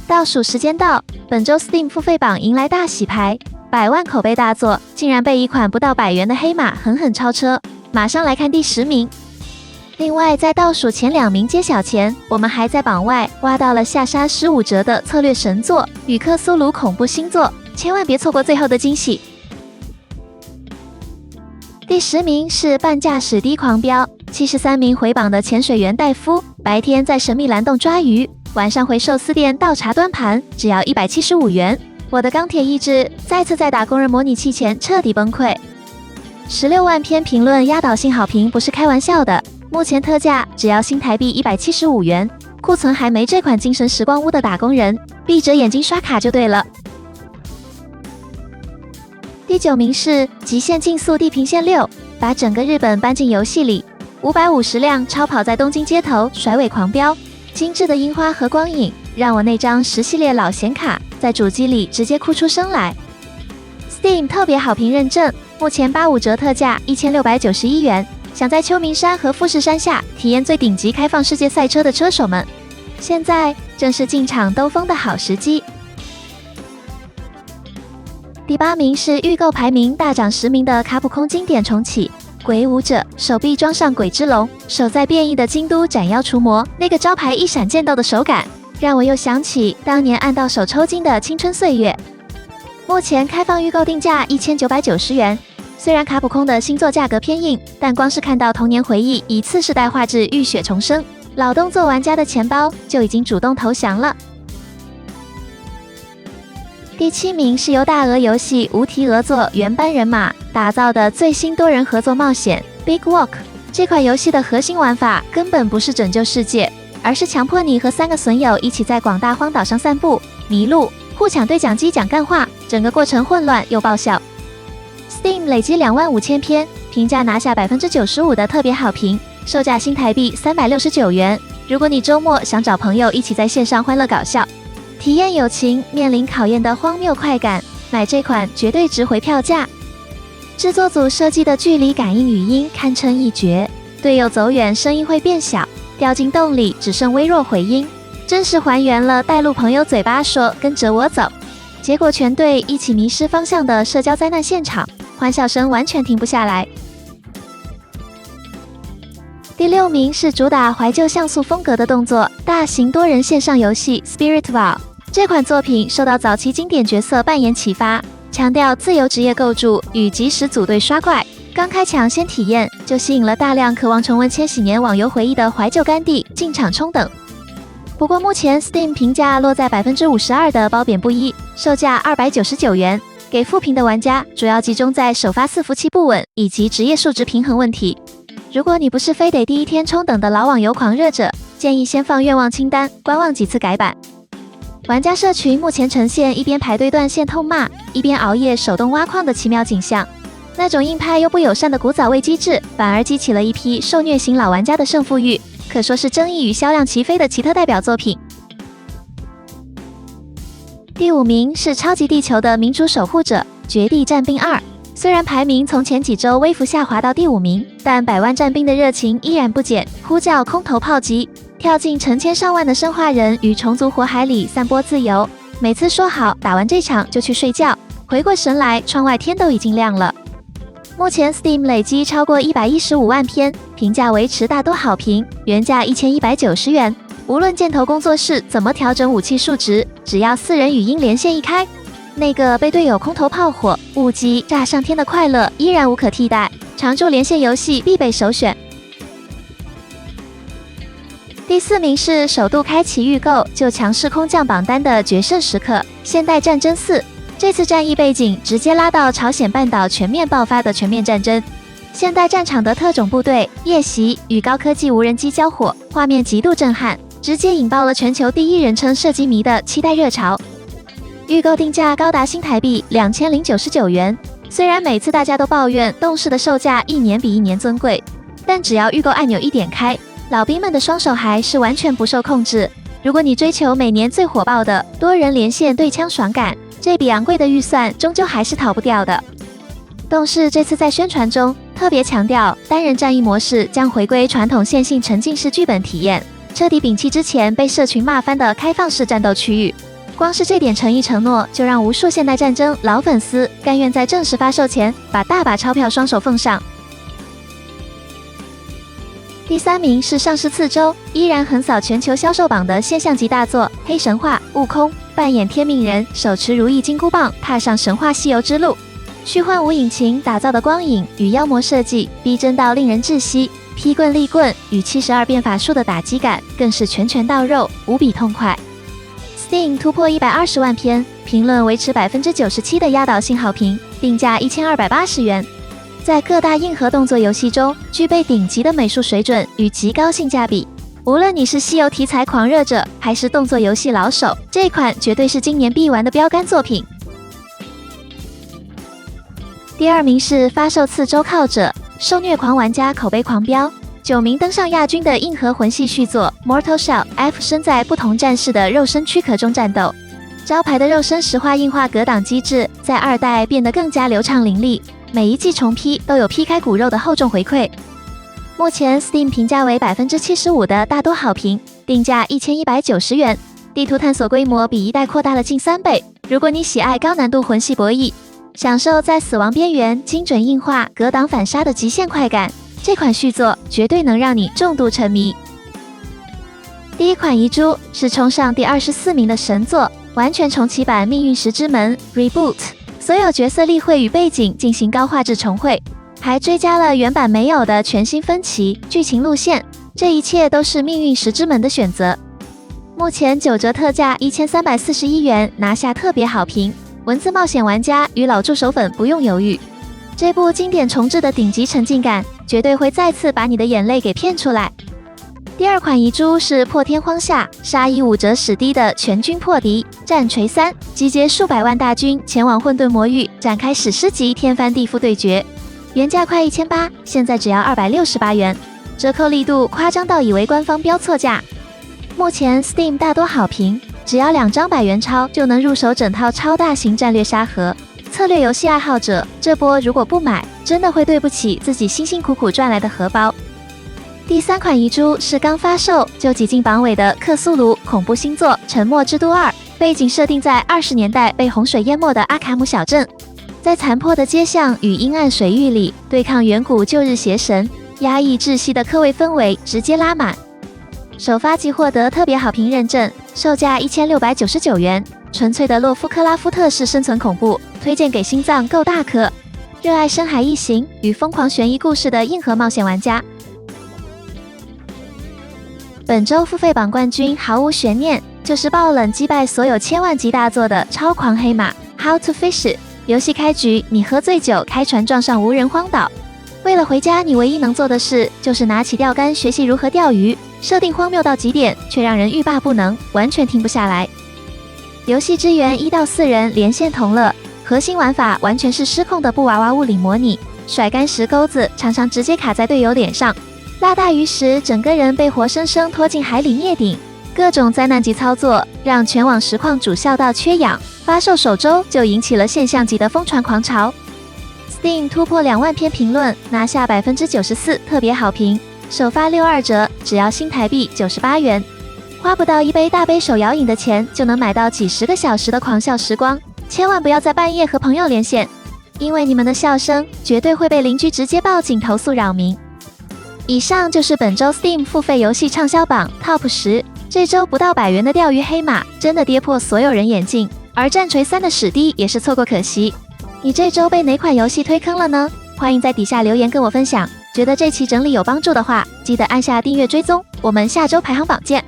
倒數時間到，本周 Steam 付費榜迎來大洗牌，100萬口碑大作竟然被一款不到100元的黑馬狠狠超車。馬上來看第10名。另外，在倒數前2名揭曉前，我們還在榜外挖到了下殺15折的策略神作《與克蘇魯恐怖星座》，千萬別錯過最後的驚喜。第10名是半駕駛低狂飆，73名回榜的潛水員戴夫，白天在神秘藍洞抓魚，晚上回壽司店倒茶端盤，只要175元。我的鋼鐵意志再次在打工人模擬器前徹底崩潰。16萬篇評論壓倒性好評不是開玩笑的，目前特價只要新台幣175元，庫存還沒這款精神時光屋的打工人，閉着眼睛刷卡就對了。第9名是極限競速地平線6，把整個日本搬進遊戲裡，550輛超跑在東京街頭甩尾狂飆，精緻的櫻花和光影讓我那張10系列老顯卡在主機裡直接哭出聲來。Steam 特別好評認證，目前85折特價1691元，想在秋名山和富士山下體驗最頂級開放世界賽車的車手們，現在正是進場兜風的好時機。第8名是預購排名大漲10名的卡普空經典重啟鬼舞者，手臂裝上鬼之龍，手在變異的京都斬妖除魔，那個招牌一閃見到的手感，讓我又想起當年按到手抽筋的青春歲月。目前開放預購定價1990元，雖然卡普空的新作價格偏硬，但光是看到童年回憶以次世代畫質浴血重生，老動作玩家的錢包就已經主動投降了。第7名是由大鵝遊戲無題鵝作原班人馬打造的最新多人合作冒險 Big Walk。這款遊戲的核心玩法根本不是拯救世界，而是強迫你和3個損友一起在廣大荒島上散步、迷路、互搶對講機講幹話，整個過程混亂又爆笑。Steam 累積25000篇，評價拿下95%的特別好評，售價新台幣369元。如果你週末想找朋友一起在線上歡樂搞笑，體驗友情面臨考驗的荒謬快感，買這款絕對值回票價。製作組設計的距離感應語音堪稱一絕，隊友走遠聲音會變小，掉進洞裡只剩微弱回音，真實還原了帶路朋友嘴巴說跟着我走，結果全隊一起迷失方向的社交災難現場，歡笑聲完全停不下來。第6名是主打懷舊像素風格的動作大型多人線上遊戲 Spirit Vow。這款作品受到早期經典角色扮演啟發，強調自由職業構築與即時組隊刷怪。剛開搶先體驗就吸引了大量渴望重溫千禧年網遊回憶的懷舊乾弟進場衝等。不過目前 Steam 評價落在52%的褒貶不一，售價299元。給負評的玩家主要集中在首發伺服器不穩以及職業數值平衡問題。如果你不是非得第一天衝等的老網遊狂熱者，建議先放願望清單，觀望幾次改版。玩家社群目前呈現一邊排隊斷線痛罵，一邊熬夜手動挖礦的奇妙景象。那種硬派又不友善的古早味機制，反而激起了一批受虐型老玩家的勝負欲，可說是爭議與銷量齊飛的奇特代表作品。第5名是超級地球的民主守護者絕地戰兵2。雖然排名從前幾周微幅下滑到第5名，但百萬戰兵的熱情依然不減，呼叫空投炮擊，跳進成千上萬的生化人與蟲族火海裡散播自由。每次說好打完這場就去睡覺，回過神來，窗外天都已經亮了。目前 Steam 累積超過115萬篇，評價維持大多好評，原價1190元。無論箭頭工作室怎麼調整武器數值，只要4人語音連線一開，那個被隊友空投炮火、誤擊炸上天的快樂依然無可替代，常駐連線遊戲必備首選。第4名是首度開啟預購就強勢空降榜單的決勝時刻現代戰爭4。這次戰役背景直接拉到朝鮮半島全面爆發的全面戰爭，現代戰場的特種部隊夜襲與高科技無人機交火，畫面極度震撼，直接引爆了全球第一人稱射擊迷的期待熱潮。預購定價高達新台幣2099元。雖然每次大家都抱怨動視的售價一年比一年尊貴，但只要預購按鈕一點開，老兵們的雙手還是完全不受控制。如果你追求每年最火爆的多人連線對槍爽感，這筆昂貴的預算終究還是逃不掉的。動視這次在宣傳中特別強調，單人戰役模式將回歸傳統線性沉浸式劇本體驗，徹底摒棄之前被社群罵翻的開放式戰鬥區域。光是這點誠意承諾，就讓無數現代戰爭老粉絲甘願在正式發售前把大把鈔票雙手奉上。第3名是上市4週依然橫掃全球銷售榜的現象級大作《黑神話：悟空》，扮演天命人，手持如意金箍棒，踏上神話西遊之路。虛幻無引擎打造的光影與妖魔設計，逼真到令人窒息。劈棍立棍與72變法術的打擊感，更是拳拳到肉，無比痛快。Steam 突破120萬篇，評論維持97%的壓倒性好評，定價1280元。在各大硬核動作遊戲中，具備頂級的美術水準與極高性價比。無論你是西遊題材狂熱者，還是動作遊戲老手，這款絕對是今年必玩的標杆作品。第2名是發售次週靠着受虐狂玩家口碑狂飆，9名登上亞軍的硬核魂系續作 Mortal Shell F 身在不同戰士的肉身軀殼中戰鬥，招牌的肉身石化硬化格擋機制在2代變得更加流暢凌厲，每一季重批都有劈開骨肉的厚重回饋。目前 Steam 評價為75%的大多好評，定價1190元，地圖探索規模比1代擴大了近3倍。如果你喜愛高難度魂系博弈，享受在死亡邊緣精準硬化格擋反殺的極限快感，這款續作絕對能讓你重度沉迷。第1款遺珠是衝上第24名的神作，完全重啟版《命運石之門》Reboot， 所有角色立繪與背景進行高畫質重繪，還追加了原版沒有的全新分歧劇情路線，這一切都是《命運石之門》的選擇。目前9折特價1341元，拿下特別好評。文字冒險玩家與老助手粉不用猶豫，這部經典重製的頂級沉浸感，絕對會再次把你的眼淚給騙出來。第2款遺珠是破天荒下殺以5折史低的全軍破敵戰錘3，集結數百萬大軍前往混沌魔域，展開史詩級天翻地覆對決。原價快1800，現在只要268元，折扣力度誇張到以為官方標錯價。目前 Steam 大多好評，只要2張100元鈔就能入手整套超大型戰略沙盒。策略遊戲愛好者，這波如果不買，真的會對不起自己辛辛苦苦賺來的荷包。第3款遺珠是剛發售就擠進榜尾的克蘇魯恐怖新作《沉默之都2》，背景設定在20年代被洪水淹沒的阿卡姆小鎮，在殘破的街巷與陰暗水域裡對抗遠古舊日邪神，壓抑窒息的科位氛圍直接拉滿。首發即獲得特別好評認證，售價1699元，純粹的洛夫克拉夫特式生存恐怖，推薦給心臟夠大顆、熱愛深海異形與瘋狂懸疑故事的硬核冒險玩家。本周付費榜冠軍毫無懸念，就是爆冷擊敗所有千萬級大作的超狂黑馬 How to Fish。遊戲開局，你喝醉酒開船撞上無人荒島，為了回家，你唯一能做的事就是拿起釣竿學習如何釣魚。設定荒謬到極點，卻讓人欲罷不能，完全停不下來。遊戲支援1到4人連線同樂，核心玩法完全是失控的布娃娃物理模擬，甩竿時鈎子常常直接卡在隊友臉上，拉大魚時整個人被活生生拖進海裡滅頂。各種災難級操作讓全網實況主笑到缺氧，發售首周就引起了現象級的瘋傳狂潮。Steam 突破2萬篇評論，拿下94%特別好評。首發62折，只要新台幣98元，花不到一杯大杯手搖飲的錢，就能買到幾十個小時的狂笑時光。千萬不要在半夜和朋友連線，因為你們的笑聲絕對會被鄰居直接報警投訴擾民。以上就是本周 Steam 付費遊戲暢銷榜 Top 10，這周不到100元的釣魚黑馬真的跌破所有人眼鏡，而戰錘3的史低也是錯過可惜。你這周被哪款遊戲推坑了呢？歡迎在底下留言跟我分享。覺得這期整理有幫助的話，記得按下訂閱追蹤，我們下周排行榜見。